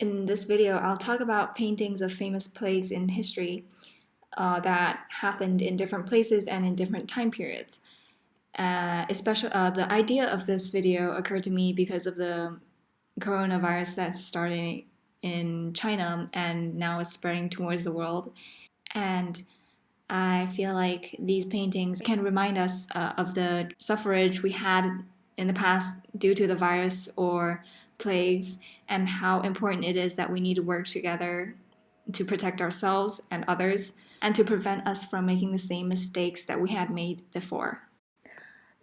In this video, I'll talk about paintings of famous plagues in history that happened in different places and in different time periods. Especially, the idea of this video occurred to me because of the coronavirus that's starting in China and now it's spreading towards the world. And I feel like these paintings can remind us of the suffrage we had in the past due to the virus or plagues, and how important it is that we need to work together to protect ourselves and others, and to prevent us from making the same mistakes that we had made before.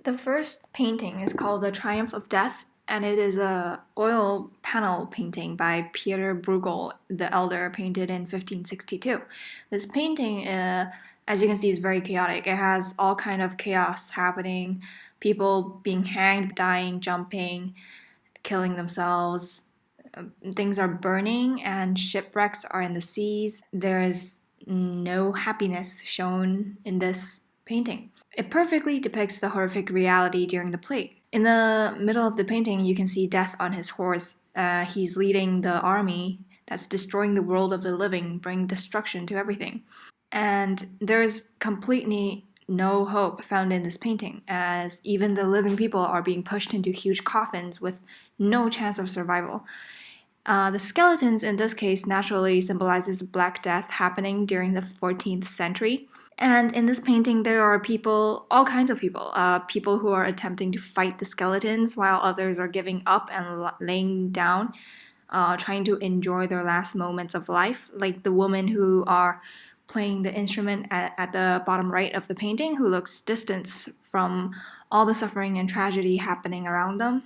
The first painting is called The Triumph of Death, and it is a oil panel painting by Peter Bruegel the Elder, painted in 1562. This painting, as you can see, is very chaotic. It has all kind of chaos happening, people being hanged, dying, jumping, killing themselves. Things are burning and shipwrecks are in the seas. There is no happiness shown in this painting. It perfectly depicts the horrific reality during the plague. In the middle of the painting, you can see Death on his horse. He's leading the army that's destroying the world of the living, bringing destruction to everything. And there's completely no hope found in this painting, as even the living people are being pushed into huge coffins with no chance of survival. The skeletons in this case naturally symbolizes the Black Death happening during the 14th century. And in this painting, there are people, all kinds of people, people who are attempting to fight the skeletons while others are giving up and laying down, trying to enjoy their last moments of life, like the women who are playing the instrument at the bottom right of the painting, who looks distant from all the suffering and tragedy happening around them.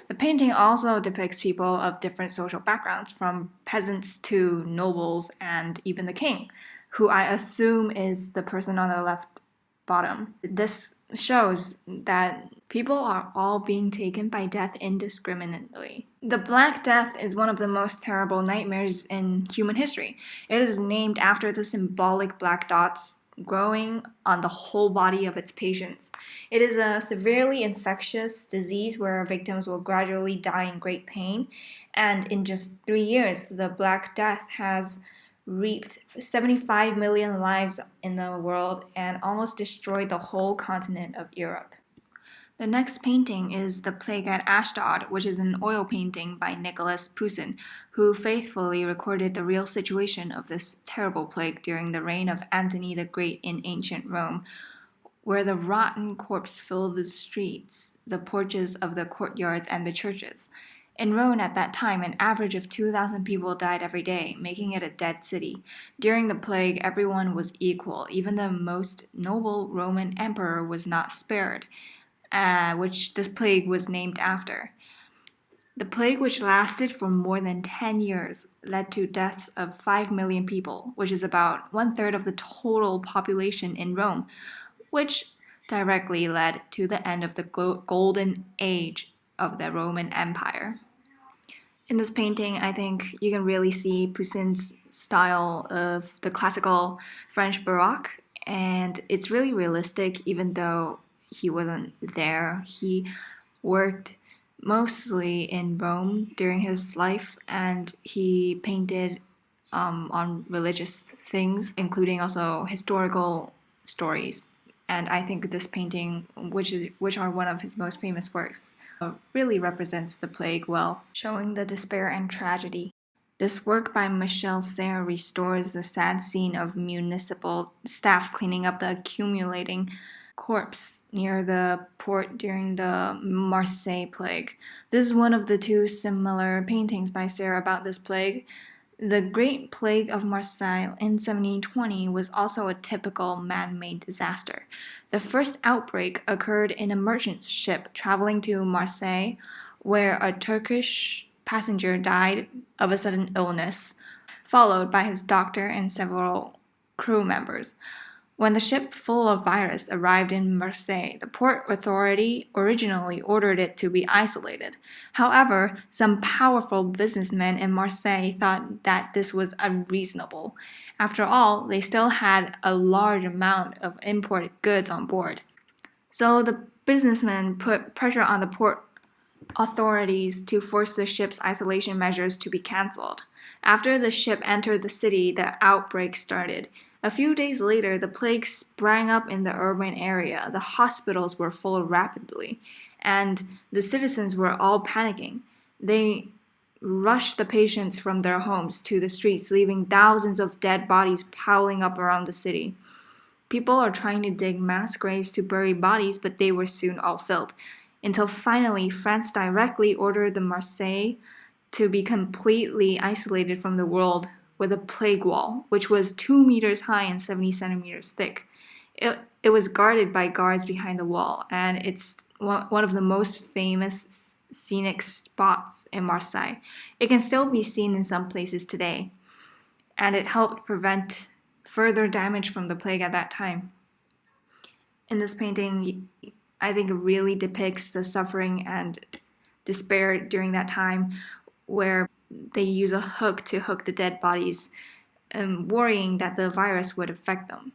The painting also depicts people of different social backgrounds, from peasants to nobles and even the king, who I assume is the person on the left bottom. This shows that people are all being taken by death indiscriminately. The Black Death is one of the most terrible nightmares in human history. It is named after the symbolic black dots growing on the whole body of its patients. It is a severely infectious disease where victims will gradually die in great pain, and in just 3 years, the Black Death has reaped 75 million lives in the world and almost destroyed the whole continent of Europe. The next painting is The Plague at Ashdod, which is an oil painting by Nicholas Poussin, who faithfully recorded the real situation of this terrible plague during the reign of Antony the Great in ancient Rome, where the rotten corpse filled the streets, the porches of the courtyards, and the churches. In Rome at that time, an average of 2,000 people died every day, making it a dead city. During the plague, everyone was equal. Even the most noble Roman emperor was not spared, which this plague was named after. The plague, which lasted for more than 10 years, led to deaths of 5 million people, which is about 1/3 of the total population in Rome, which directly led to the end of the golden age of the Roman Empire. In this painting, I think you can really see Poussin's style of the classical French Baroque, and it's really realistic even though he wasn't there. He worked mostly in Rome during his life, and he painted on religious things, including also historical stories. And I think this painting, which are one of his most famous works, really represents the plague well, showing the despair and tragedy. This work by Michel Serres restores the sad scene of municipal staff cleaning up the accumulating corpse near the port during the Marseille plague. This is one of the two similar paintings by Serres about this plague. The Great Plague of Marseille in 1720 was also a typical man-made disaster. The first outbreak occurred in a merchant ship traveling to Marseille, where a Turkish passenger died of a sudden illness, followed by his doctor and several crew members. When the ship full of virus arrived in Marseille, the port authority originally ordered it to be isolated. However, some powerful businessmen in Marseille thought that this was unreasonable. After all, they still had a large amount of imported goods on board. So the businessmen put pressure on the port authorities to force the ship's isolation measures to be cancelled. After the ship entered the city, the outbreak started. A few days later, the plague sprang up in the urban area. The hospitals were full rapidly, and the citizens were all panicking. They rushed the patients from their homes to the streets, leaving thousands of dead bodies piling up around the city. People are trying to dig mass graves to bury bodies, but they were soon all filled, until finally France directly ordered the Marseille to be completely isolated from the world with a plague wall, which was 2 meters high and 70 centimeters thick. It was guarded by guards behind the wall, and it's one of the most famous scenic spots in Marseille. It can still be seen in some places today, and it helped prevent further damage from the plague at that time. In this painting, I think it really depicts the suffering and despair during that time, where they use a hook to hook the dead bodies, worrying that the virus would affect them.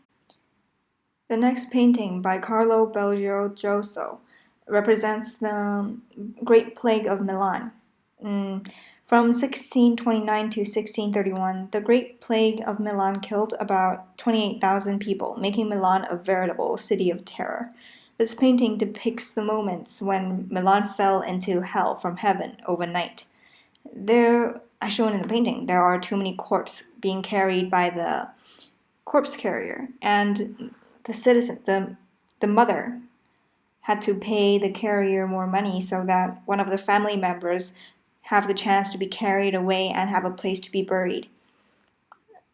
The next painting, by Carlo Belgiojoso, represents the Great Plague of Milan. From 1629 to 1631, the Great Plague of Milan killed about 28,000 people, making Milan a veritable city of terror. This painting depicts the moments when Milan fell into hell from heaven overnight. There, as shown in the painting, there are too many corpses being carried by the corpse carrier, and the mother had to pay the carrier more money so that one of the family members have the chance to be carried away and have a place to be buried.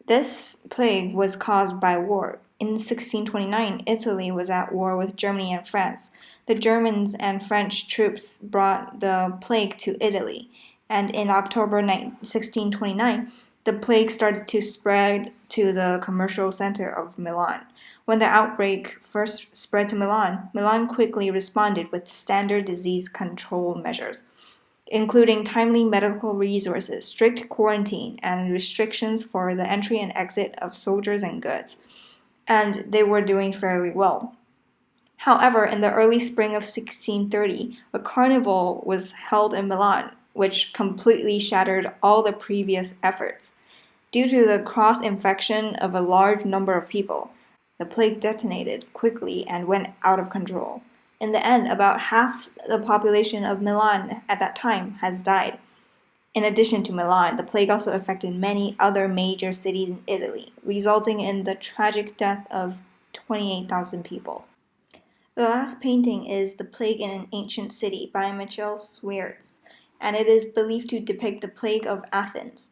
This plague was caused by war. In 1629, Italy was at war with Germany and France. The Germans and French troops brought the plague to Italy, and in October 1629, the plague started to spread to the commercial center of Milan. When the outbreak first spread to Milan, Milan quickly responded with standard disease control measures, including timely medical resources, strict quarantine, and restrictions for the entry and exit of soldiers and goods. And they were doing fairly well. However, in the early spring of 1630, a carnival was held in Milan, which completely shattered all the previous efforts. Due to the cross-infection of a large number of people, the plague detonated quickly and went out of control. In the end, about half the population of Milan at that time has died. In addition to Milan, the plague also affected many other major cities in Italy, resulting in the tragic death of 28,000 people. The last painting is The Plague in an Ancient City by Michel Sweerts, and it is believed to depict the plague of Athens.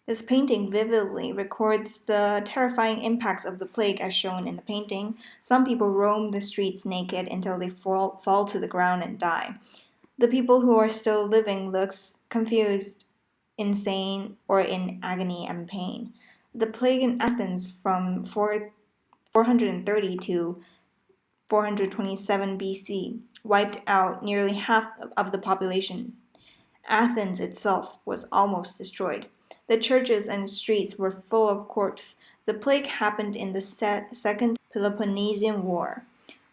This painting vividly records the terrifying impacts of the plague as shown in the painting. Some people roam the streets naked until they fall to the ground and die. The people who are still living looks confused, insane, or in agony and pain. The plague in Athens from 430 to 427 BC wiped out nearly half of the population. Athens itself was almost destroyed. The churches and streets were full of corpses. The plague happened in the Second Peloponnesian War.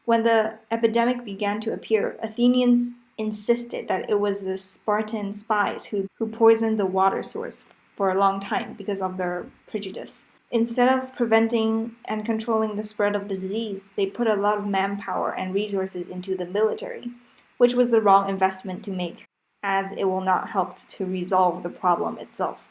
When the epidemic began to appear, Athenians insisted that it was the Spartan spies who poisoned the water source for a long time because of their prejudice. Instead of preventing and controlling the spread of the disease, they put a lot of manpower and resources into the military, which was the wrong investment to make, as it will not help to resolve the problem itself.